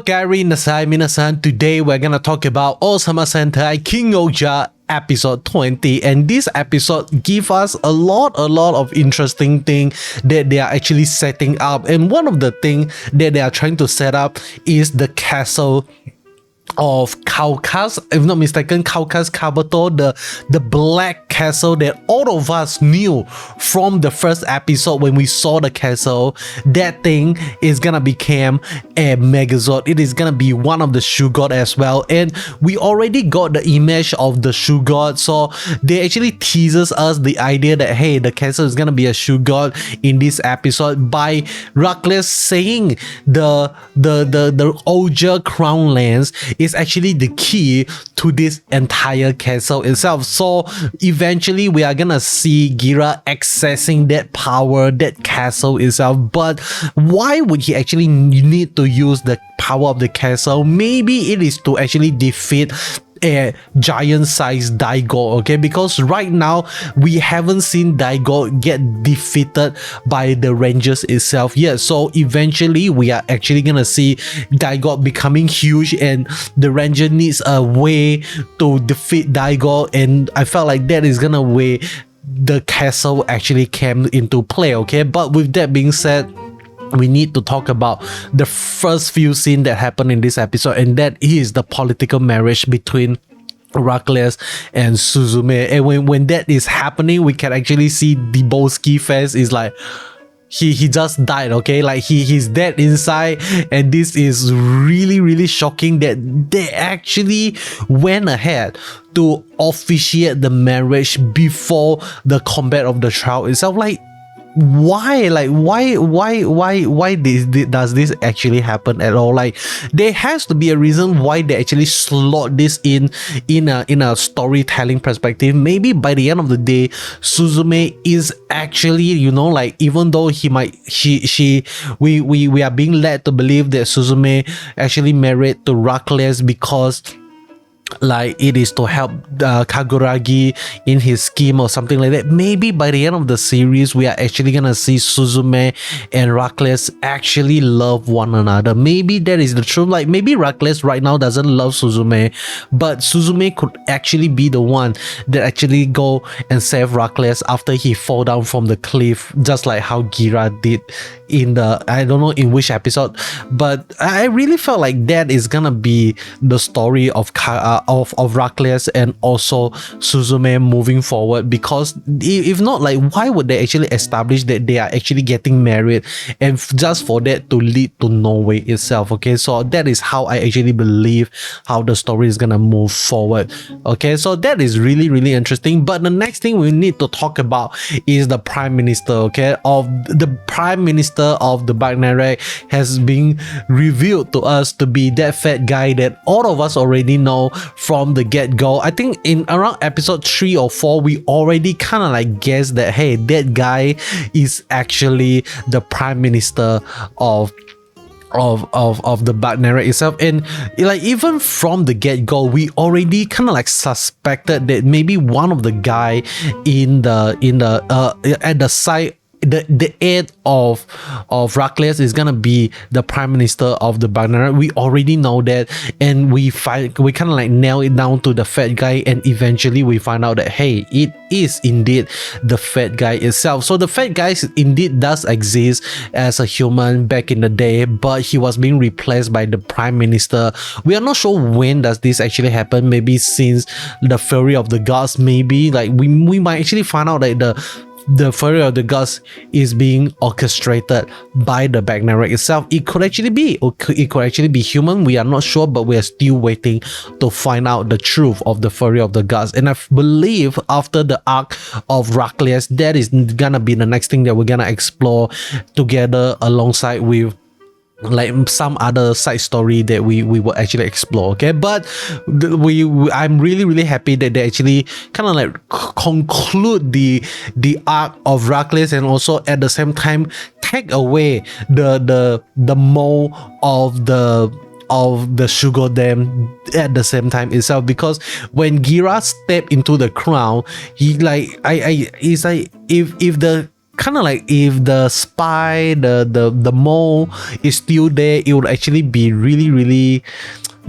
Gary Nasai Minasan. Today we're gonna talk about Ohsama Sentai King-Ohger episode 20, and this episode give us a lot of interesting thing that they are actually setting up. And one of the thing that they are trying to set up is the castle of Kaukas, if not mistaken, Kaukas Kabuto, the black castle that all of us knew from the first episode when we saw the castle. That thing is gonna become a Megazord. It is gonna be one of the Shugoddam as well, and we already got the image of the Shugoddam, so they actually teases us the idea that hey, the castle is gonna be a Shugoddam in this episode by Ruckless saying the Ohsama crown lands is actually the key to this entire castle itself. So eventually we are gonna see Gira accessing that power, that castle itself. But why would he actually need to use the power of the castle? Maybe it is to actually defeat a giant-sized Daigo, okay? Because right now we haven't seen Daigo get defeated by the Rangers itself yet. So eventually we are actually gonna see Daigo becoming huge, and the Ranger needs a way to defeat Daigo, and I felt like that is gonna way the castle actually came into play, okay? But with that being said, we need to talk about the first few scenes that happened in this episode, and that is the political marriage between Ruckless and Suzume. And when that is happening, we can actually see Deboski face is like he just died, okay? Like he's dead inside, and this is really shocking that they actually went ahead to officiate the marriage before the combat of the trial itself. Like why does this actually happen at all? Like there has to be a reason why they actually slot this in a storytelling perspective. Maybe by the end of the day, Suzume is actually, you know, like even though we are being led to believe that Suzume actually married to Ruckless because like it is to help Kaguragi in his scheme or something like that. Maybe by the end of the series we are actually gonna see Suzume and Ruckless actually love one another. Maybe that is the truth. Like maybe Ruckless right now doesn't love Suzume, but Suzume could actually be the one that actually go and save Ruckless after he fall down from the cliff, just like how Gira did in the, I don't know in which episode, but I really felt like that is gonna be the story of Ruckless and also Suzume moving forward. Because if not, like why would they actually establish that they are actually getting married and just for that to lead to Norway itself? Okay, so that is how I actually believe how the story is gonna move forward. Okay, so that is really interesting. But the next thing we need to talk about is the Prime Minister, okay? The Prime Minister of the Bugnarak has been revealed to us to be that fat guy that all of us already know from the get-go. I think in around episode 3 or 4 we already kind of like guessed that hey, that guy is actually the Prime Minister of the Bugnarak itself. And like even from the get-go we already kind of like suspected that maybe one of the guy in the at the side, the head of Ruckless is gonna be the Prime Minister of the Bugnarak. We already know that, and we kind of like nail it down to the fat guy, and eventually we find out that hey, it is indeed the fat guy itself. So the fat guy indeed does exist as a human back in the day, but he was being replaced by the Prime Minister. We are not sure when does this actually happen. Maybe since the Fury of the Gods, maybe like we might actually find out that the Fury of the Gods is being orchestrated by the Bugnarak itself. It could actually be, or it could actually be human. We are not sure, but we are still waiting to find out the truth of the Fury of the Gods. And I believe after the arc of Ruckless, that is gonna be the next thing that we're gonna explore together alongside with like some other side story that we will actually explore, okay? But I'm really happy that they actually kind of like conclude the arc of Ruckless, and also at the same time take away the mole of the Shugoddam at the same time itself. Because when Gira stepped into the crown, he like it's like if the kind of like if the spy, the mole is still there, it would actually be really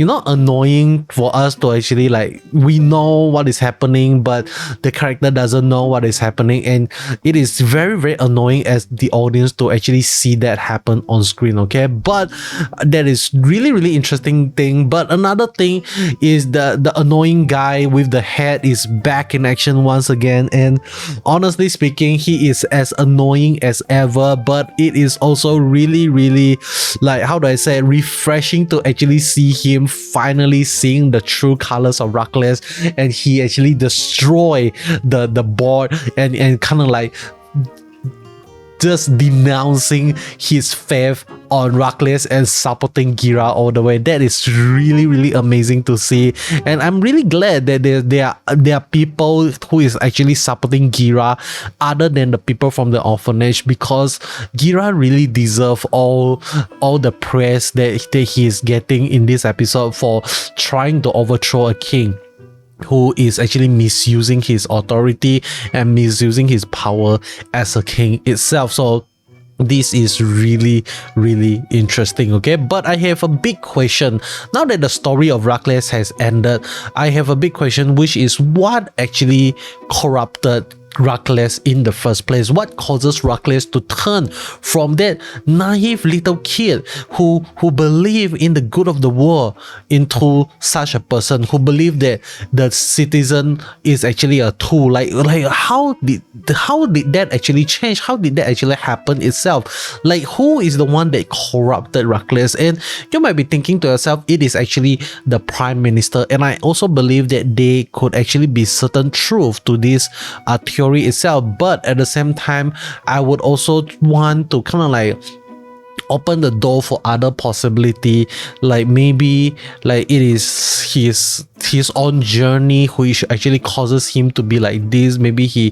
annoying for us to actually like, we know what is happening but the character doesn't know what is happening, and it is very annoying as the audience to actually see that happen on screen. Okay, but that is really interesting thing. But another thing is the annoying guy with the head is back in action once again, and honestly speaking, he is as annoying as ever, but it is also really like, how do I say, refreshing to actually see him finally seeing the true colors of Ruckless, and he actually destroy the board and kind of like just denouncing his faith on Ruckless and supporting Gira all the way. That is really amazing to see, and I'm really glad that there are people who is actually supporting Gira other than the people from the orphanage, because Gira really deserve all the praise that he is getting in this episode for trying to overthrow a king who is actually misusing his authority and misusing his power as a king itself. So this is really interesting. Okay, but I have a big question now that the story of Ruckless has ended. I have a big question, which is what actually corrupted Ruckless in the first place? What causes Ruckless to turn from that naive little kid who believed in the good of the world into such a person who believed that the citizen is actually a tool? Like how did that actually change? How did that actually happen itself? Like, who is the one that corrupted Ruckless? And you might be thinking to yourself, it is actually the prime minister. And I also believe that there could actually be certain truth to this theory itself, but at the same time, I would also want to kind of like open the door for other possibility, like maybe like it is his own journey which actually causes him to be like this. Maybe he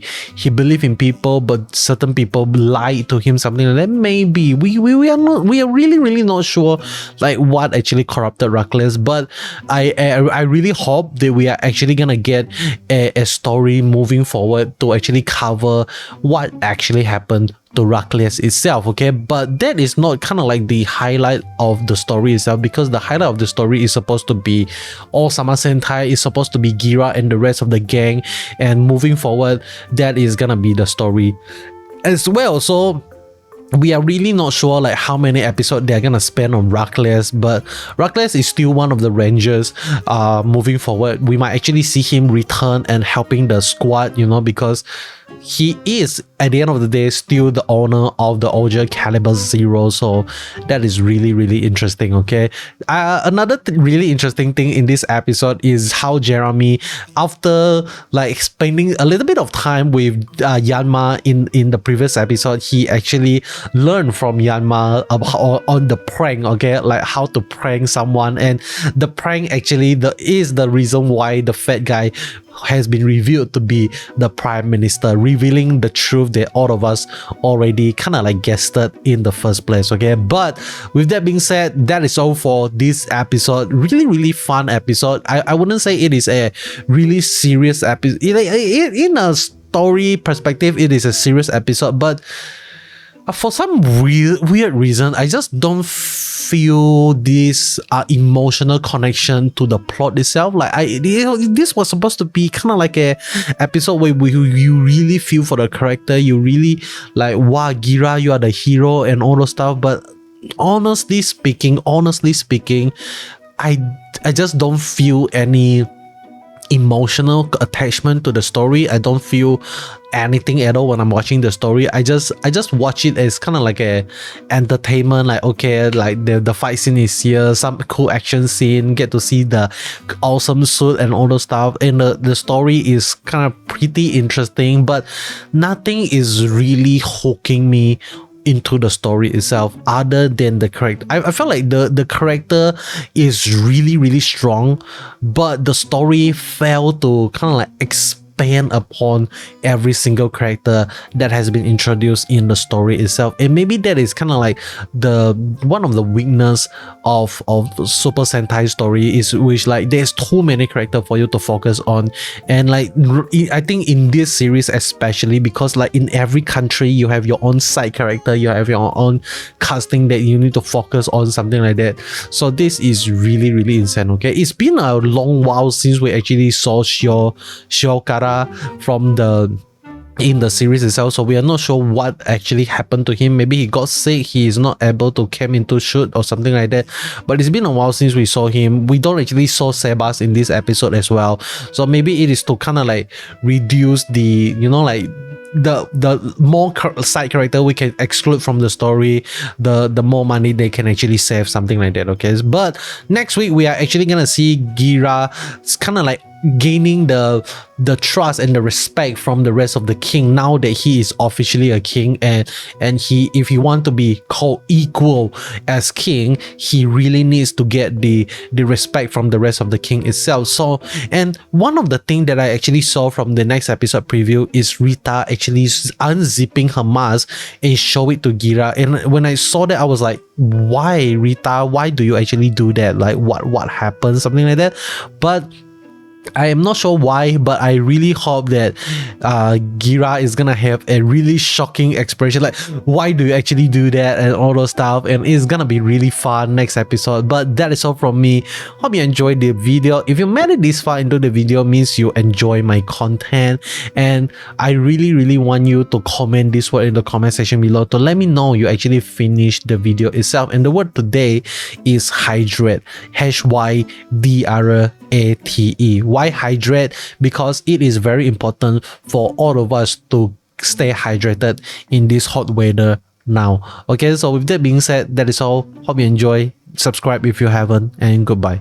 believe in people, but certain people lie to him, something like that. Maybe we are really not sure like what actually corrupted Ruckless, but I really hope that we are actually gonna get a story moving forward to actually cover what actually happened to Ruckless itself. Okay, but that is not kind of like the highlight of the story itself, because the highlight of the story is supposed to be Ohsama Sentai, is supposed to be Gira and the rest of the gang, and moving forward, that is gonna be the story as well. So we are really not sure like how many episodes they're gonna spend on Ruckless, but Ruckless is still one of the rangers. Moving forward, we might actually see him return and helping the squad, you know, because he is at the end of the day still the owner of the Ohsama Caliber 0. So that is really interesting. Okay, another really interesting thing in this episode is how Jeremy, after like spending a little bit of time with Yanma in the previous episode, he actually learned from Yanma about on the prank. Okay, like how to prank someone, and the prank actually is the reason why the fat guy has been revealed to be the prime minister, revealing the truth that all of us already kind of like guessed it in the first place. Okay, but with that being said, that is all for this episode. Really fun episode. I wouldn't say it is a really serious episode. In a story perspective, it is a serious episode, but for some weird reason, I just don't feel this emotional connection to the plot itself. Like this was supposed to be kind of like a episode where you really feel for the character. You really like, wow, Gira, you are the hero and all those stuff. But honestly speaking, I just don't feel any emotional attachment to the story. I don't feel anything at all when I'm watching the story. I just watch it as kind of like a entertainment, like okay, like the fight scene is here, some cool action scene, get to see the awesome suit and all those stuff, and the story is kind of pretty interesting, but nothing is really hooking me into the story itself other than the character. I felt like the character is really strong, but the story failed to kind of like explain expand upon every single character that has been introduced in the story itself. And maybe that is kind of like the one of the weakness of Super Sentai story is which like there's too many characters for you to focus on. And like I think in this series especially, because like in every country you have your own side character, you have your own casting that you need to focus on, something like that. So this is really insane. Okay, it's been a long while since we actually saw Shugoddam from in the series itself, so we are not sure what actually happened to him. Maybe he got sick, he is not able to come into shoot or something like that. But it's been a while since we saw him. We don't actually saw Sebas in this episode as well, so maybe it is to kind of like reduce the, you know, like the more side character we can exclude from the story, the more money they can actually save, something like that. Okay, but next week we are actually gonna see Gira kind of like gaining the trust and the respect from the rest of the king now that he is officially a king, and he, if he want to be called equal as king, he really needs to get the respect from the rest of the king itself. So, and one of the things that I actually saw from the next episode preview is Rita actually unzipping her mask and show it to Gira. And when I saw that, I was like, why, Rita, why do you actually do that? Like what happened, something like that. But I am not sure why, but I really hope that Gira is gonna have a really shocking expression, like why do you actually do that and all those stuff, and it's gonna be really fun next episode. But that is all from me. Hope you enjoyed the video. If you made it this far into the video, means you enjoy my content, and I really want you to comment this word in the comment section below to let me know you actually finished the video itself. And the word today is hydrate, HYDRATE. Why hydrate? Because it is very important for all of us to stay hydrated in this hot weather now. Okay, so with that being said, that is all. Hope you enjoy. Subscribe if you haven't, and goodbye.